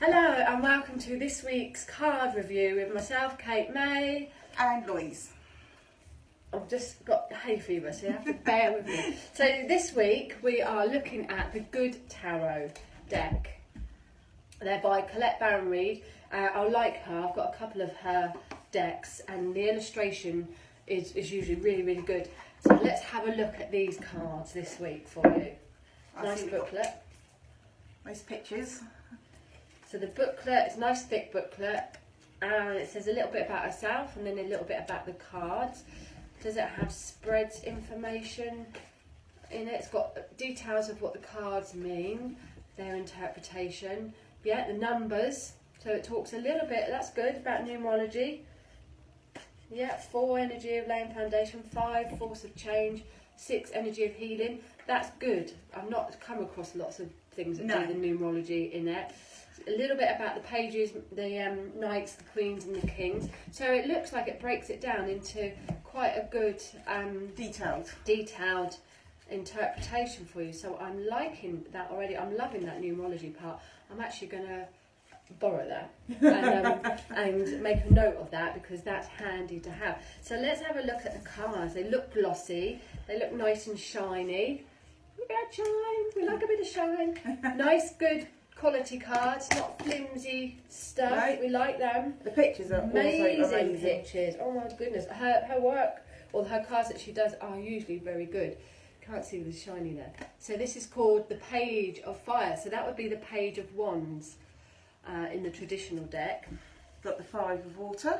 Hello and welcome to this week's card review with myself, Kate May. And Louise. I've just got hay fever, so you have to bear with me. So this week we are looking at the Good Tarot deck. They're by Colette Baron-Reid. I like her. I've got a couple of her decks and the illustration is usually really good. So let's have a look at these cards this week for you. Nice booklet. Nice pictures. So the booklet, it's a nice thick booklet, and it says a little bit about herself and then a little bit about the cards. Does it have spreads information in it? It's got details of what the cards mean, their interpretation. Yeah, the numbers. So it talks a little bit, that's good, about numerology. Yeah, 4, energy of laying foundation, 5, force of change, 6, energy of healing. That's good. I've not come across lots of things that do the numerology in it. A little bit about the pages, the knights, the queens and the kings. So it looks like it breaks it down into quite a good detailed interpretation for you. So I'm liking that already. I'm loving that numerology part. I'm actually going to borrow that and make a note of that because that's handy to have. So let's have a look at the cards. They look glossy. They look nice and shiny. Look at that shine. We like a bit of shine. Nice, good quality cards, not flimsy stuff. Right. We like them. The pictures are amazing pictures. Oh my goodness. Her work or her cards that she does are usually very good. Can't see the shiny there. So this is called the Page of Fire. So that would be the Page of Wands in the traditional deck. Got the 5 of Water.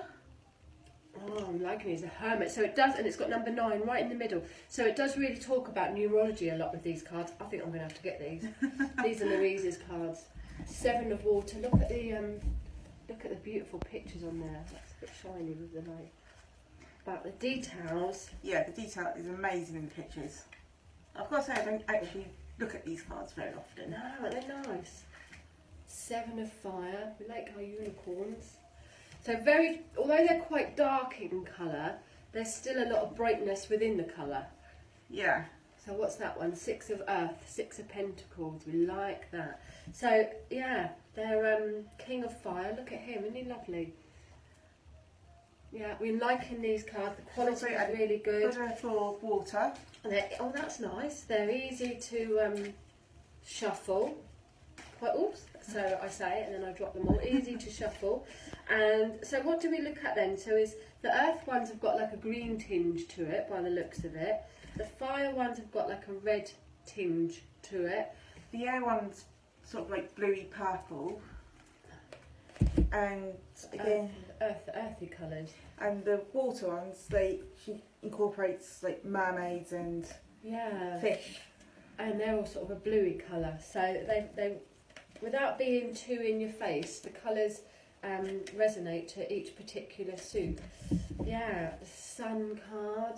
Oh, I'm liking it. It's a Hermit. So it does, and it's got number 9 right in the middle. So it does really talk about numerology a lot with these cards. I think I'm going to have to get these. These are Louise's cards. 7 of Water. Look at the beautiful pictures on there. That's a bit shiny with the light. But the details. Yeah, the detail is amazing in the pictures. Of course, I don't actually look at these cards very often. No, they're nice. 7 of Fire. We like our unicorns. So although they're quite dark in colour, there's still a lot of brightness within the colour. Yeah. So what's that one? 6 of Earth, 6 of Pentacles. We like that. So yeah, they're King of Fire. Look at him, isn't he lovely? Yeah, we're liking these cards. The quality is really good. Good for water. Oh, that's nice. They're easy to shuffle. Oops, so I say it and then I drop them all. Easy to shuffle. And so what do we look at then? So is the Earth ones have got like a green tinge to it by the looks of it. The Fire ones have got like a red tinge to it. The air ones sort of like bluey purple. And again earthy colours. And the water ones, she incorporates like mermaids and fish. And they're all sort of a bluey colour. So they without being too in your face, the colours resonate to each particular suit. Yeah, the Sun card.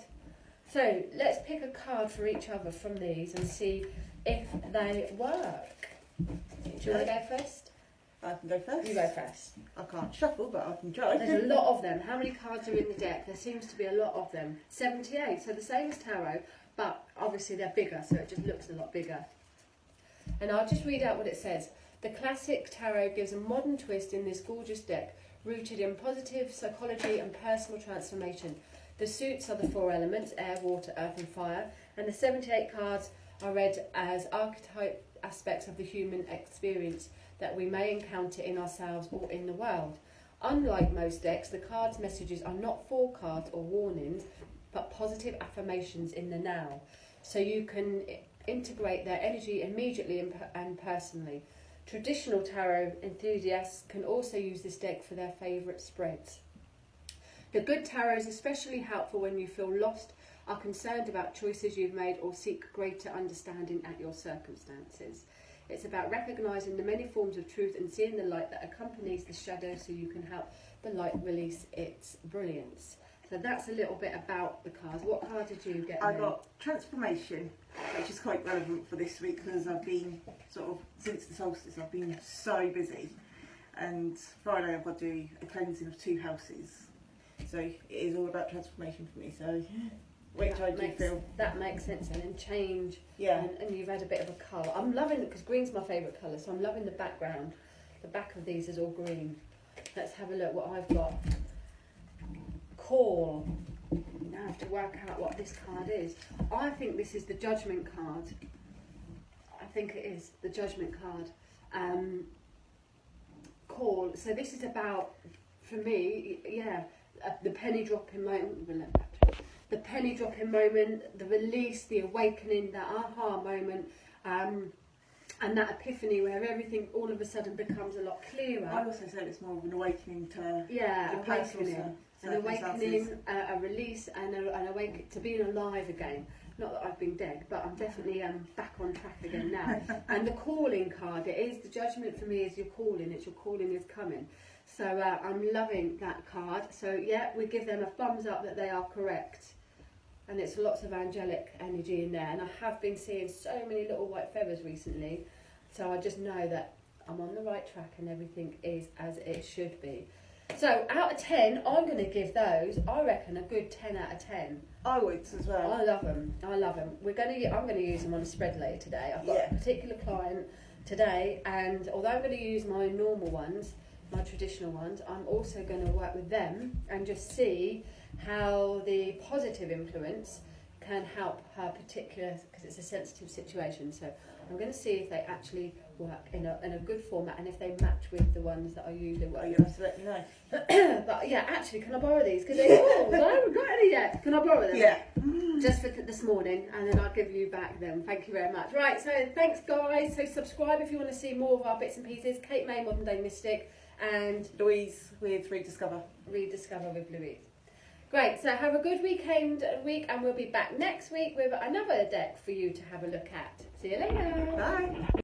So let's pick a card for each other from these and see if they work. Do you want to go first? I can go first. You go first. I can't shuffle, but I can try. There's a lot of them. How many cards are in the deck? There seems to be a lot of them. 78, so the same as tarot, but obviously they're bigger, so it just looks a lot bigger. And I'll just read out what it says. The classic tarot gives a modern twist in this gorgeous deck, rooted in positive psychology and personal transformation. The suits are the 4 elements, air, water, earth and fire, and the 78 cards are read as archetype aspects of the human experience that we may encounter in ourselves or in the world. Unlike most decks, the cards' messages are not forecasts or warnings, but positive affirmations in the now. So you can integrate their energy immediately and personally. Traditional tarot enthusiasts can also use this deck for their favourite spreads. The Good Tarot is especially helpful when you feel lost, are concerned about choices you've made, or seek greater understanding at your circumstances. It's about recognising the many forms of truth and seeing the light that accompanies the shadow so you can help the light release its brilliance. So that's a little bit about the cards. What card did you get? I got Transformation, which is quite relevant for this week because I've been since the solstice, I've been so busy. And Friday I've got to do a cleansing of 2 houses. So it is all about transformation for me. So which I do feel. That makes sense and change. Yeah. And you've had a bit of a colour. I'm loving it because green's my favourite colour, so I'm loving the background. The back of these is all green. Let's have a look what I've got. Call. Now I have to work out what this card is. I think this is the Judgment card. I think it is the Judgment card. Call. So this is about, for me, yeah, the penny dropping moment. The penny dropping moment, the release, the awakening, that aha moment, and that epiphany where everything all of a sudden becomes a lot clearer. I'd also say it's more of an awakening to awakening, an awakening, a release, and an awakening to being alive again. Not that I've been dead, but I'm definitely back on track again now. And the calling card, it is the Judgment for me is your calling. It's your calling is coming. So I'm loving that card. So yeah, we give them a thumbs up that they are correct. And it's lots of angelic energy in there. And I have been seeing so many little white feathers recently. So I just know that I'm on the right track and everything is as it should be. So out of 10, I'm going to give those, I reckon, a good 10 out of 10. I would as well. I love them. I love them. I'm going to use them on a spread later today. I've got a particular client today, and although I'm going to use my normal ones, my traditional ones, I'm also going to work with them and just see how the positive influence can help her particular, because it's a sensitive situation. So I'm going to see if they actually work in a good format and if they match with the ones that I usually work with. You'll have to let me know. But yeah, actually, can I borrow these? Because they're yours. I haven't got any yet. Can I borrow them? Yeah. Just for this morning, and then I'll give you back them. Thank you very much. Right, so thanks guys. So subscribe if you want to see more of our bits and pieces. Kate May, Modern Day Mystic, and Louise with Rediscover. Rediscover with Louise. Great, so have a good week, and we'll be back next week with another deck for you to have a look at. See you later. Bye.